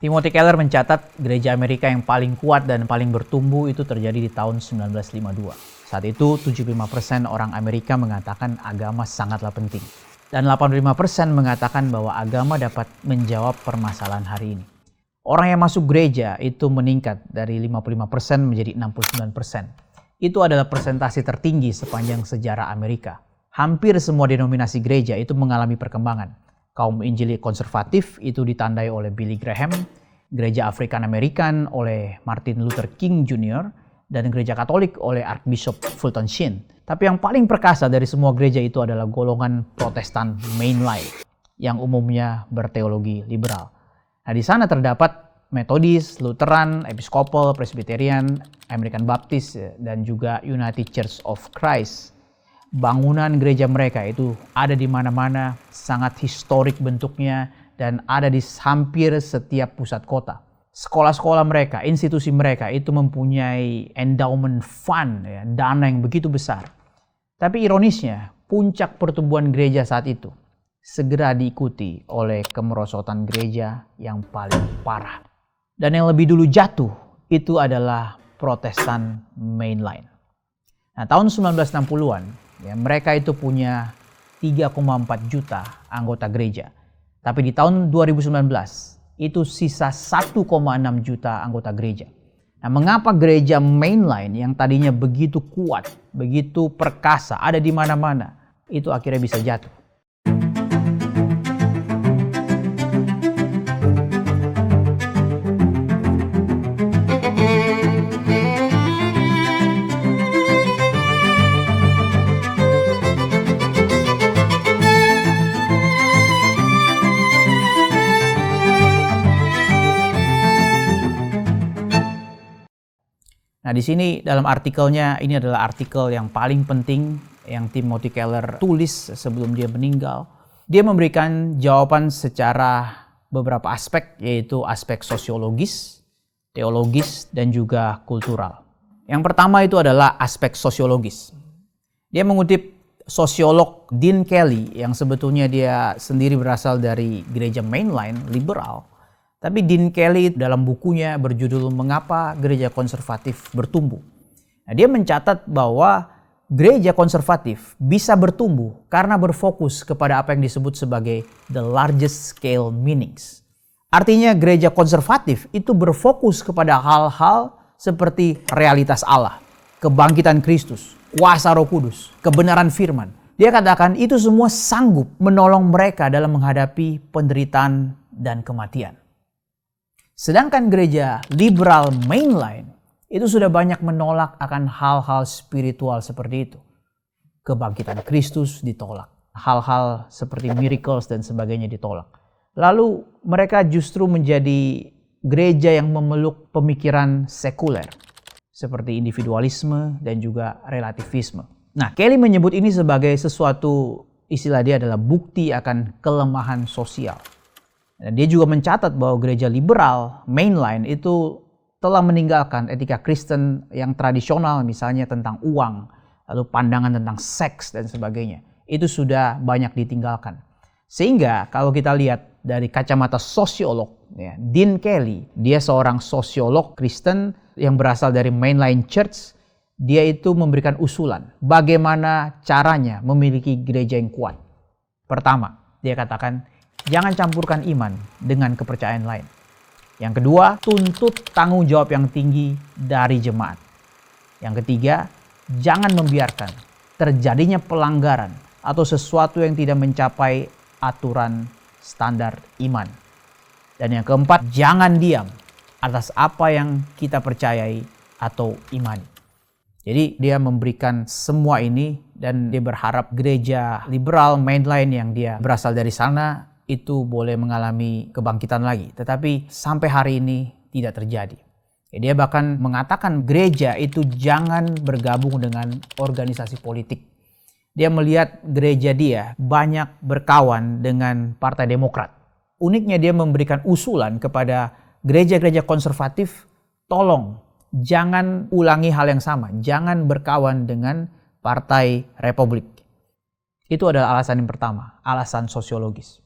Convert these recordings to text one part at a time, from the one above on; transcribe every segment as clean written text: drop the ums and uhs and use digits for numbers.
Timothy Keller mencatat gereja Amerika yang paling kuat dan paling bertumbuh itu terjadi di tahun 1952. Saat itu 75% orang Amerika mengatakan agama sangatlah penting. Dan 85% mengatakan bahwa agama dapat menjawab permasalahan hari ini. Orang yang masuk gereja itu meningkat dari 55% menjadi 69%. Itu adalah persentase tertinggi sepanjang sejarah Amerika. Hampir semua denominasi gereja itu mengalami perkembangan. Kaum Injili konservatif itu ditandai oleh Billy Graham, gereja African American oleh Martin Luther King Jr., dan gereja Katolik oleh Archbishop Fulton Sheen. Tapi yang paling perkasa dari semua gereja itu adalah golongan Protestan mainline yang umumnya berteologi liberal. Nah, di sana terdapat Methodist, Lutheran, Episcopal, Presbyterian, American Baptist, dan juga United Church of Christ. Bangunan gereja mereka itu ada di mana-mana, sangat historik bentuknya, dan ada di hampir setiap pusat kota. Sekolah-sekolah mereka, institusi mereka itu mempunyai endowment fund, ya, dana yang begitu besar. Tapi ironisnya, puncak pertumbuhan gereja saat itu segera diikuti oleh kemerosotan gereja yang paling parah. Dan yang lebih dulu jatuh itu adalah Protestan mainline. Nah, tahun 1960-an, ya, mereka itu punya 3,4 juta anggota gereja. Tapi di tahun 2019, itu sisa 1,6 juta anggota gereja. Nah, mengapa gereja mainline yang tadinya begitu kuat, begitu perkasa, ada di mana-mana, itu akhirnya bisa jatuh? Nah, di sini dalam artikelnya, ini adalah artikel yang paling penting yang Timothy Keller tulis sebelum dia meninggal. Dia memberikan jawaban secara beberapa aspek, yaitu aspek sosiologis, teologis, dan juga kultural. Yang pertama itu adalah aspek sosiologis. Dia mengutip sosiolog Dean Kelly yang sebetulnya dia sendiri berasal dari gereja mainline liberal. Tapi Dean Kelly dalam bukunya berjudul Mengapa Gereja Konservatif Bertumbuh. Nah, dia mencatat bahwa gereja konservatif bisa bertumbuh karena berfokus kepada apa yang disebut sebagai the largest scale meanings. Artinya gereja konservatif itu berfokus kepada hal-hal seperti realitas Allah, kebangkitan Kristus, kuasa Roh Kudus, kebenaran firman. Dia katakan itu semua sanggup menolong mereka dalam menghadapi penderitaan dan kematian. Sedangkan gereja liberal mainline itu sudah banyak menolak akan hal-hal spiritual seperti itu. Kebangkitan Kristus ditolak. Hal-hal seperti miracles dan sebagainya ditolak. Lalu mereka justru menjadi gereja yang memeluk pemikiran sekuler. Seperti individualisme dan juga relativisme. Nah, Kelly menyebut ini sebagai sesuatu, istilah dia adalah bukti akan kelemahan sosial. Dan dia juga mencatat bahwa gereja liberal mainline itu telah meninggalkan etika Kristen yang tradisional, misalnya tentang uang, lalu pandangan tentang seks dan sebagainya. Itu sudah banyak ditinggalkan. Sehingga kalau kita lihat dari kacamata sosiolog, ya, Dean Kelly, dia seorang sosiolog Kristen yang berasal dari mainline church. Dia itu memberikan usulan bagaimana caranya memiliki gereja yang kuat. Pertama, dia katakan, jangan campurkan iman dengan kepercayaan lain. Yang kedua, tuntut tanggung jawab yang tinggi dari jemaat. Yang ketiga, jangan membiarkan terjadinya pelanggaran atau sesuatu yang tidak mencapai aturan standar iman. Dan yang keempat, jangan diam atas apa yang kita percayai atau imani. Jadi dia memberikan semua ini dan dia berharap gereja liberal mainline yang dia berasal dari sana itu boleh mengalami kebangkitan lagi. Tetapi sampai hari ini tidak terjadi. Dia bahkan mengatakan gereja itu jangan bergabung dengan organisasi politik. Dia melihat gereja dia banyak berkawan dengan Partai Demokrat. Uniknya dia memberikan usulan kepada gereja-gereja konservatif, tolong jangan ulangi hal yang sama. Jangan berkawan dengan Partai Republik. Itu adalah alasan yang pertama, alasan sosiologis.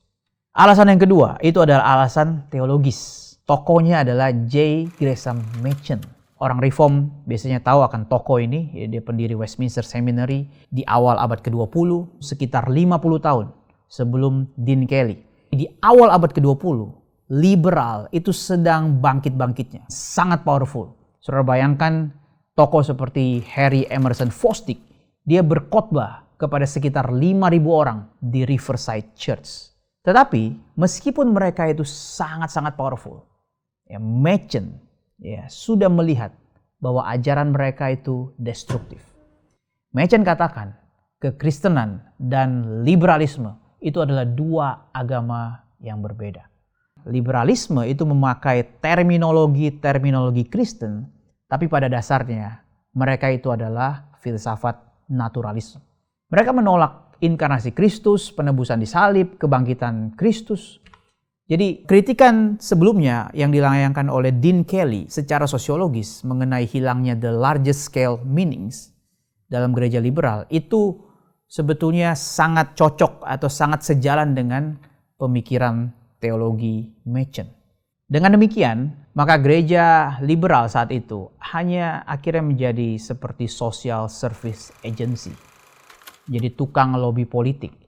Alasan yang kedua itu adalah alasan teologis. Tokohnya adalah J. Gresham Machen. Orang Reform biasanya tahu akan tokoh ini. Dia pendiri Westminster Seminary di awal abad ke-20, sekitar 50 tahun sebelum Dean Kelly. Di awal abad ke-20, liberal itu sedang bangkit-bangkitnya. Sangat powerful. Saudara bayangkan tokoh seperti Harry Emerson Fosdick, dia berkhotbah kepada sekitar 5.000 orang di Riverside Church. Tetapi meskipun mereka itu sangat-sangat powerful, Machen sudah melihat bahwa ajaran mereka itu destruktif. Machen katakan kekristenan dan liberalisme itu adalah dua agama yang berbeda. Liberalisme itu memakai terminologi Kristen, tapi pada dasarnya mereka itu adalah filsafat naturalisme. Mereka menolak inkarnasi Kristus, penebusan di salib, kebangkitan Kristus. Jadi kritikan sebelumnya yang dilayangkan oleh Dean Kelly secara sosiologis mengenai hilangnya the largest scale meanings dalam gereja liberal itu sebetulnya sangat cocok atau sangat sejalan dengan pemikiran teologi Machen. Dengan demikian, maka gereja liberal saat itu hanya akhirnya menjadi seperti social service agency. Jadi tukang lobi politik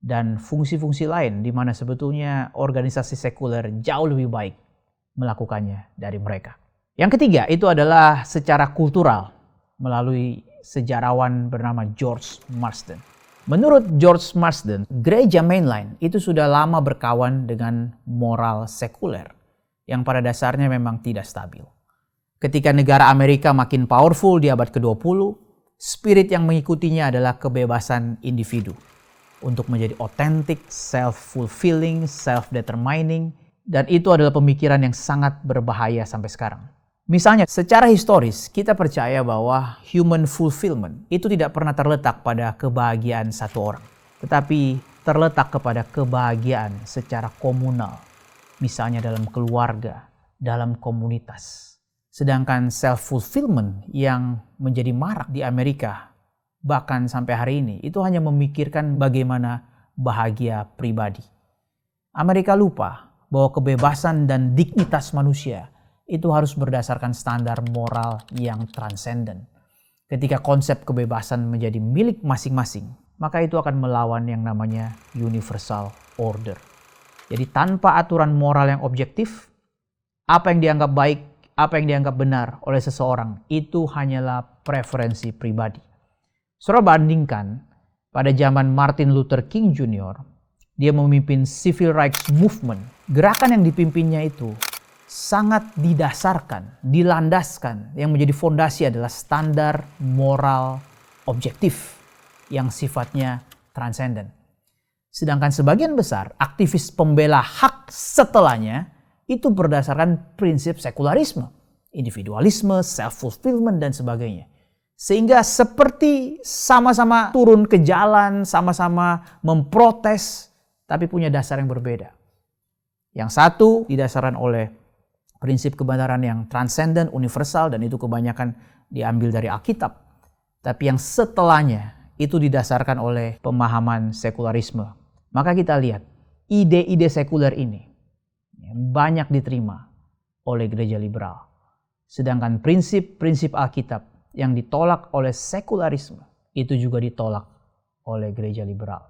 dan fungsi-fungsi lain di mana sebetulnya organisasi sekuler jauh lebih baik melakukannya dari mereka. Yang ketiga itu adalah secara kultural melalui sejarawan bernama George Marsden. Menurut George Marsden, gereja mainline itu sudah lama berkawan dengan moral sekuler yang pada dasarnya memang tidak stabil. Ketika negara Amerika makin powerful di abad ke-20, spirit yang mengikutinya adalah kebebasan individu untuk menjadi authentic, self-fulfilling, self-determining, dan itu adalah pemikiran yang sangat berbahaya sampai sekarang. Misalnya, secara historis, kita percaya bahwa human fulfillment itu tidak pernah terletak pada kebahagiaan satu orang, tetapi terletak kepada kebahagiaan secara komunal, misalnya dalam keluarga, dalam komunitas. Sedangkan self-fulfillment yang menjadi marak di Amerika, bahkan sampai hari ini, itu hanya memikirkan bagaimana bahagia pribadi. Amerika lupa bahwa kebebasan dan dignitas manusia itu harus berdasarkan standar moral yang transenden. Ketika konsep kebebasan menjadi milik masing-masing, maka itu akan melawan yang namanya universal order. Jadi tanpa aturan moral yang objektif, apa yang dianggap baik, apa yang dianggap benar oleh seseorang, itu hanyalah preferensi pribadi. Saudara bandingkan pada zaman Martin Luther King Jr., dia memimpin Civil Rights Movement. Gerakan yang dipimpinnya itu sangat didasarkan, dilandaskan, yang menjadi fondasi adalah standar moral objektif yang sifatnya transenden. Sedangkan sebagian besar aktivis pembela hak setelahnya itu berdasarkan prinsip sekularisme, individualisme, self-fulfillment, dan sebagainya. Sehingga seperti sama-sama turun ke jalan, sama-sama memprotes, tapi punya dasar yang berbeda. Yang satu didasarkan oleh prinsip kebenaran yang transenden, universal, dan itu kebanyakan diambil dari Alkitab. Tapi yang setelahnya itu didasarkan oleh pemahaman sekularisme. Maka kita lihat, ide-ide sekuler ini banyak diterima oleh gereja liberal. Sedangkan prinsip-prinsip Alkitab yang ditolak oleh sekularisme itu juga ditolak oleh gereja liberal.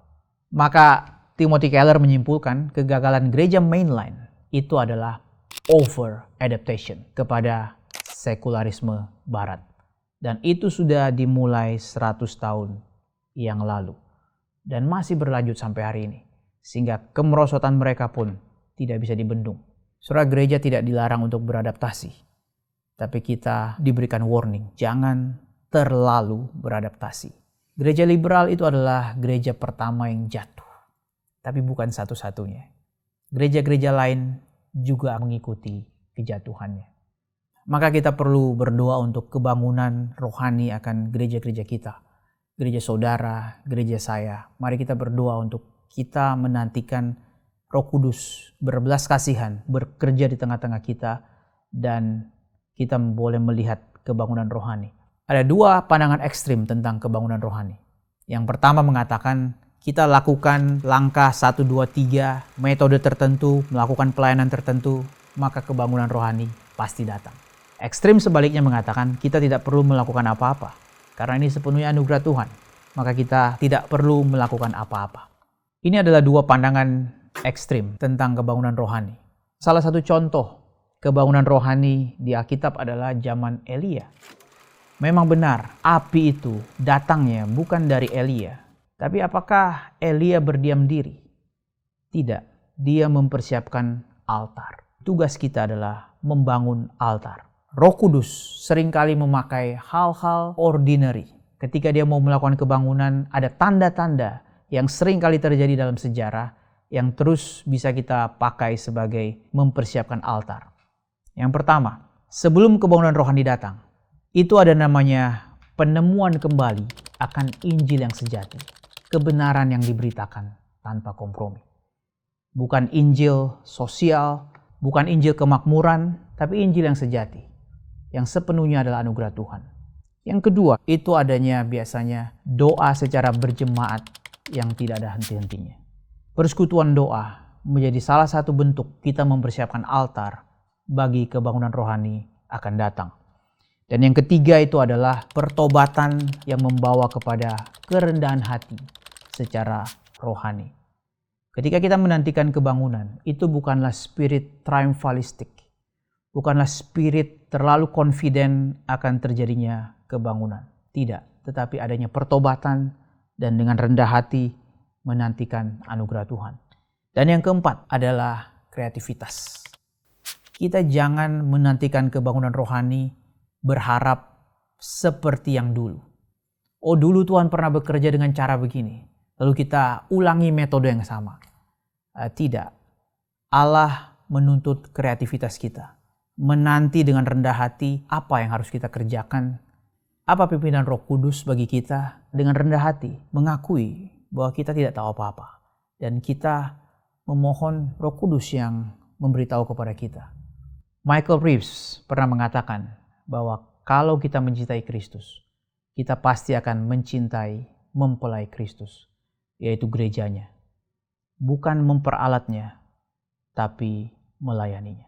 Maka Timothy Keller menyimpulkan kegagalan gereja mainline itu adalah over adaptation kepada sekularisme barat. Dan itu sudah dimulai 100 tahun yang lalu dan masih berlanjut sampai hari ini. Sehingga kemerosotan mereka pun tidak bisa dibendung. Saudara, gereja tidak dilarang untuk beradaptasi. Tapi kita diberikan warning, jangan terlalu beradaptasi. Gereja liberal itu adalah gereja pertama yang jatuh. Tapi bukan satu-satunya. Gereja-gereja lain juga mengikuti kejatuhannya. Maka kita perlu berdoa untuk kebangunan rohani akan gereja-gereja kita. Gereja saudara, gereja saya. Mari kita berdoa untuk kita menantikan Roh Kudus berbelas kasihan, bekerja di tengah-tengah kita, dan kita boleh melihat kebangunan rohani. Ada dua pandangan ekstrim tentang kebangunan rohani. Yang pertama mengatakan kita lakukan langkah 1, 2, 3, metode tertentu, melakukan pelayanan tertentu, maka kebangunan rohani pasti datang. Ekstrim sebaliknya mengatakan kita tidak perlu melakukan apa-apa, karena ini sepenuhnya anugerah Tuhan, maka kita tidak perlu melakukan apa-apa. Ini adalah dua pandangan ekstrim tentang kebangunan rohani. Salah satu contoh kebangunan rohani di Alkitab adalah zaman Elia. Memang benar, api itu datangnya bukan dari Elia. Tapi apakah Elia berdiam diri? Tidak, dia mempersiapkan altar. Tugas kita adalah membangun altar. Roh Kudus seringkali memakai hal-hal ordinary. Ketika dia mau melakukan kebangunan, ada tanda-tanda yang seringkali terjadi dalam sejarah yang terus bisa kita pakai sebagai mempersiapkan altar. Yang pertama, sebelum kebangunan rohani datang, itu ada namanya penemuan kembali akan Injil yang sejati. Kebenaran yang diberitakan tanpa kompromi. Bukan Injil sosial, bukan Injil kemakmuran, tapi Injil yang sejati. Yang sepenuhnya adalah anugerah Tuhan. Yang kedua, itu adanya biasanya doa secara berjemaat yang tidak ada henti-hentinya. Persekutuan doa menjadi salah satu bentuk kita mempersiapkan altar bagi kebangunan rohani akan datang. Dan yang ketiga itu adalah pertobatan yang membawa kepada kerendahan hati secara rohani. Ketika kita menantikan kebangunan, itu bukanlah spirit triumphalistic. Bukanlah spirit terlalu confident akan terjadinya kebangunan. Tidak, tetapi adanya pertobatan dan dengan rendah hati menantikan anugerah Tuhan. Dan yang keempat adalah kreativitas. Kita jangan menantikan kebangunan rohani berharap seperti yang dulu. Oh, dulu Tuhan pernah bekerja dengan cara begini, lalu kita ulangi metode yang sama. Tidak. Allah menuntut kreativitas kita. Menanti dengan rendah hati apa yang harus kita kerjakan. Apa pimpinan Roh Kudus bagi kita dengan rendah hati. Mengakui bahwa kita tidak tahu apa-apa. Dan kita memohon Roh Kudus yang memberitahu kepada kita. Michael Reeves pernah mengatakan bahwa kalau kita mencintai Kristus, kita pasti akan mencintai, mempelai Kristus, yaitu gerejanya. Bukan memperalatnya, tapi melayaninya.